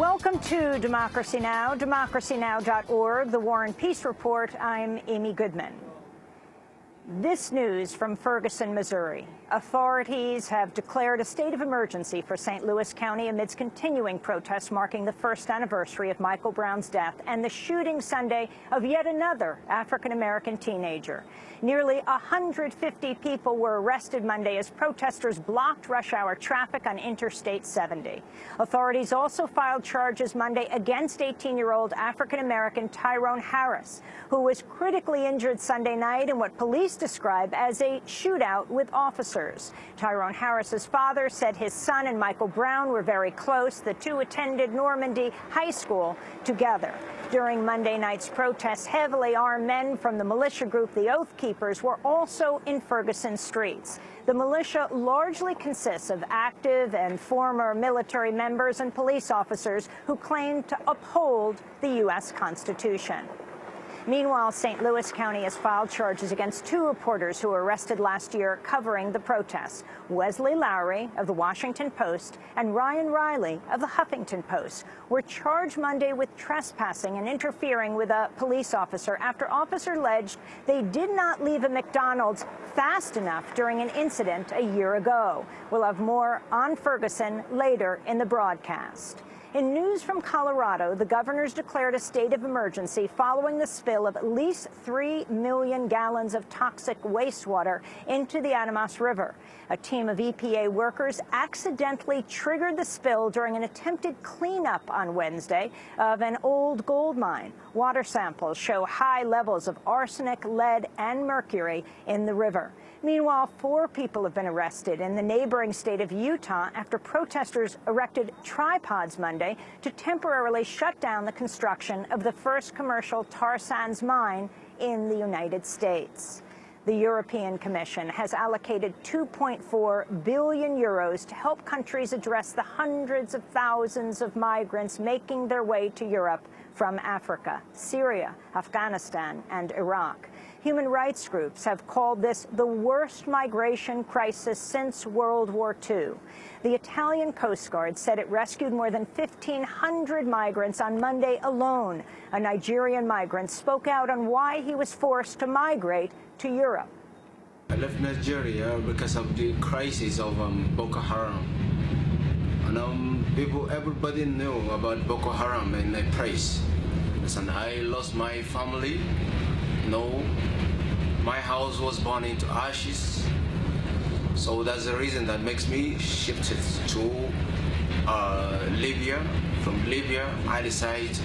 Welcome to Democracy Now!, democracynow.org, the War and Peace Report. I'm Amy Goodman. This news from Ferguson, Missouri. Authorities have declared a state of emergency for St. Louis County amidst continuing protests marking the first anniversary of Michael Brown's death and the shooting Sunday of yet another African-American teenager. Nearly 150 people were arrested Monday as protesters blocked rush-hour traffic on Interstate 70. Authorities also filed charges Monday against 18-year-old African-American Tyrone Harris, who was critically injured Sunday night in what police describe as a shootout with officers. Tyrone Harris's father said his son and Michael Brown were very close. The two attended Normandy High School together. During Monday night's protests, heavily armed men from the militia group the Oath Keepers were also in Ferguson streets. The militia largely consists of active and former military members and police officers who claim to uphold the U.S. Constitution. Meanwhile, St. Louis County has filed charges against two reporters who were arrested last year covering the protests. Wesley Lowery of the Washington Post and Ryan Riley of the Huffington Post were charged Monday with trespassing and interfering with a police officer after officers alleged they did not leave a McDonald's fast enough during an incident a year ago. We'll have more on Ferguson later in the broadcast. In news from Colorado, the governor's declared a state of emergency following the spill of at least 3 million gallons of toxic wastewater into the Animas River. A team of EPA workers accidentally triggered the spill during an attempted cleanup on Wednesday of an old gold mine. Water samples show high levels of arsenic, lead, and mercury in the river. Meanwhile, 4 people have been arrested in the neighboring state of Utah after protesters erected tripods Monday to temporarily shut down the construction of the first commercial tar sands mine in the United States. The European Commission has allocated 2.4 billion euros to help countries address the hundreds of thousands of migrants making their way to Europe from Africa, Syria, Afghanistan, and Iraq. Human rights groups have called this the worst migration crisis since World War II. The Italian Coast Guard said it rescued more than 1,500 migrants on Monday alone. A Nigerian migrant spoke out on why he was forced to migrate to Europe. I left Nigeria because of the crisis of Boko Haram. And everybody knew about Boko Haram in a place. And I lost my family. No, my house was burned into ashes. So that's the reason that makes me shifted to Libya. From Libya, I decided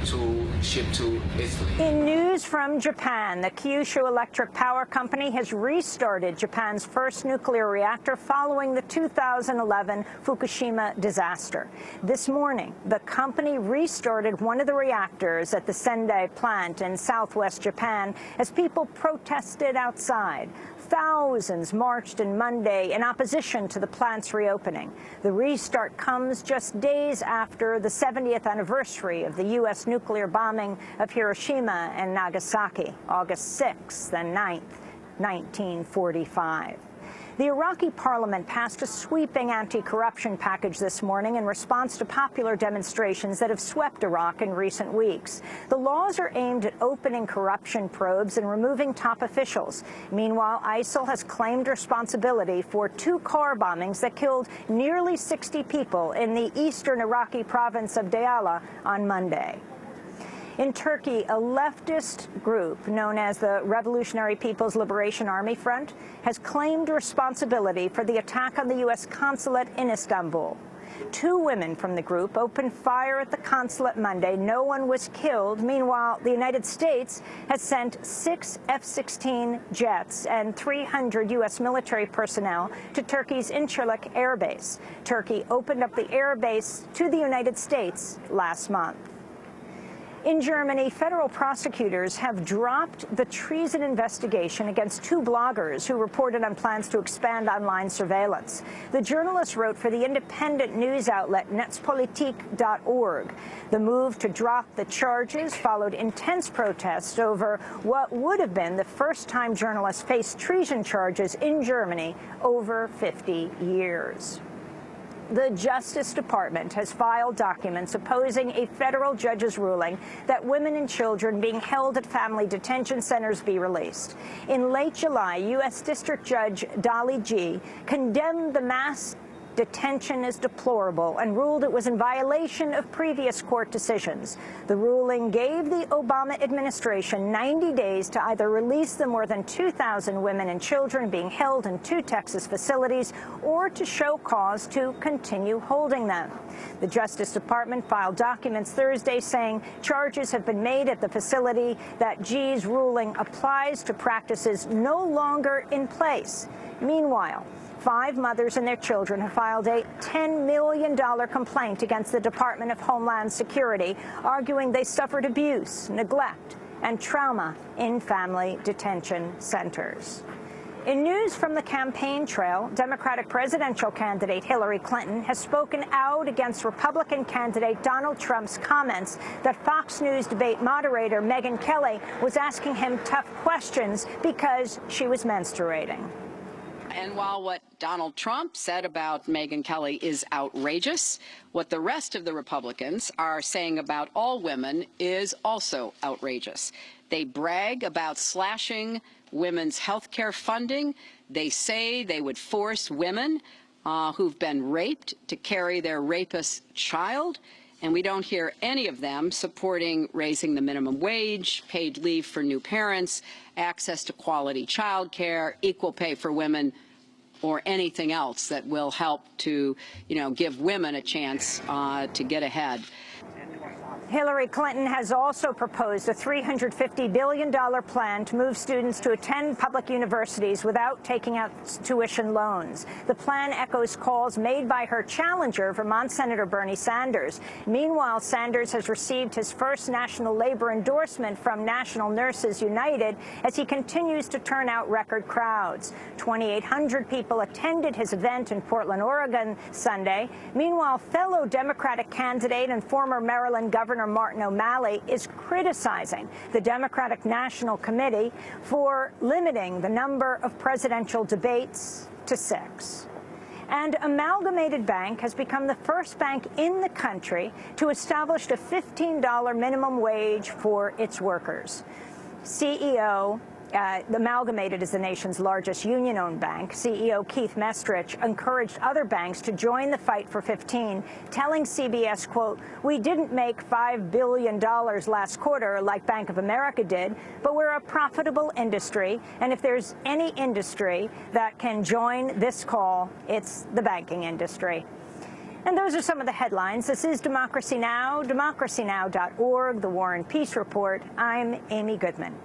to ship to Italy. In news from Japan, the Kyushu Electric Power Company has restarted Japan's first nuclear reactor following the 2011 Fukushima disaster. This morning, the company restarted one of the reactors at the Sendai plant in southwest Japan as people protested outside. Thousands marched on Monday in opposition to the plant's reopening. The restart comes just days after the 70th anniversary of the U.S. nuclear bombing of Hiroshima and Nagasaki, August 6th and 9th, 1945. The Iraqi parliament passed a sweeping anti-corruption package this morning in response to popular demonstrations that have swept Iraq in recent weeks. The laws are aimed at opening corruption probes and removing top officials. Meanwhile, ISIL has claimed responsibility for 2 car bombings that killed nearly 60 people in the eastern Iraqi province of Diyala on Monday. In Turkey, a leftist group known as the Revolutionary People's Liberation Army Front has claimed responsibility for the attack on the U.S. consulate in Istanbul. 2 women from the group opened fire at the consulate Monday. No one was killed. Meanwhile, the United States has sent 6 F-16 jets and 300 U.S. military personnel to Turkey's Incirlik Air Base. Turkey opened up the air base to the United States last month. In Germany, federal prosecutors have dropped the treason investigation against 2 bloggers who reported on plans to expand online surveillance. The journalists wrote for the independent news outlet Netzpolitik.org. The move to drop the charges followed intense protests over what would have been the first time journalists faced treason charges in Germany over 50 years. The Justice Department has filed documents opposing a federal judge's ruling that women and children being held at family detention centers be released. In late July, U.S. District Judge Dolly G. condemned the mass detention as deplorable and ruled it was in violation of previous court decisions. The ruling gave the Obama administration 90 days to either release the more than 2,000 women and children being held in 2 Texas facilities or to show cause to continue holding them. The Justice Department filed documents Thursday saying charges have been made at the facility that G's ruling applies to practices no longer in place. Meanwhile, 5 mothers and their children have filed a $10 million complaint against the Department of Homeland Security, arguing they suffered abuse, neglect, and trauma in family detention centers. In news from the campaign trail, Democratic presidential candidate Hillary Clinton has spoken out against Republican candidate Donald Trump's comments that Fox News debate moderator Megyn Kelly was asking him tough questions because she was menstruating. And while what Donald Trump said about Megyn Kelly is outrageous, what the rest of the Republicans are saying about all women is also outrageous. They brag about slashing women's health care funding. They say they would force women who've been raped to carry their rapist's child. And we don't hear any of them supporting raising the minimum wage, paid leave for new parents, access to quality child care, equal pay for women, or anything else that will help to, give women a chance to get ahead. Hillary Clinton has also proposed a $350 billion plan to move students to attend public universities without taking out tuition loans. The plan echoes calls made by her challenger, Vermont Senator Bernie Sanders. Meanwhile, Sanders has received his first national labor endorsement from National Nurses United as he continues to turn out record crowds. 2,800 people attended his event in Portland, Oregon, Sunday. Meanwhile, fellow Democratic candidate and former Maryland Governor Martin O'Malley is criticizing the Democratic National Committee for limiting the number of presidential debates to 6. And Amalgamated Bank has become the first bank in the country to establish a $15 minimum wage for its workers. CEO Amalgamated is the nation's largest union-owned bank. CEO Keith Mestrich encouraged other banks to join the fight for 15, telling CBS, quote, "We didn't make $5 billion last quarter like Bank of America did, but we're a profitable industry, and if there's any industry that can join this call, it's the banking industry." And those are some of the headlines. This is Democracy Now!, democracynow.org, The War and Peace Report. I'm Amy Goodman.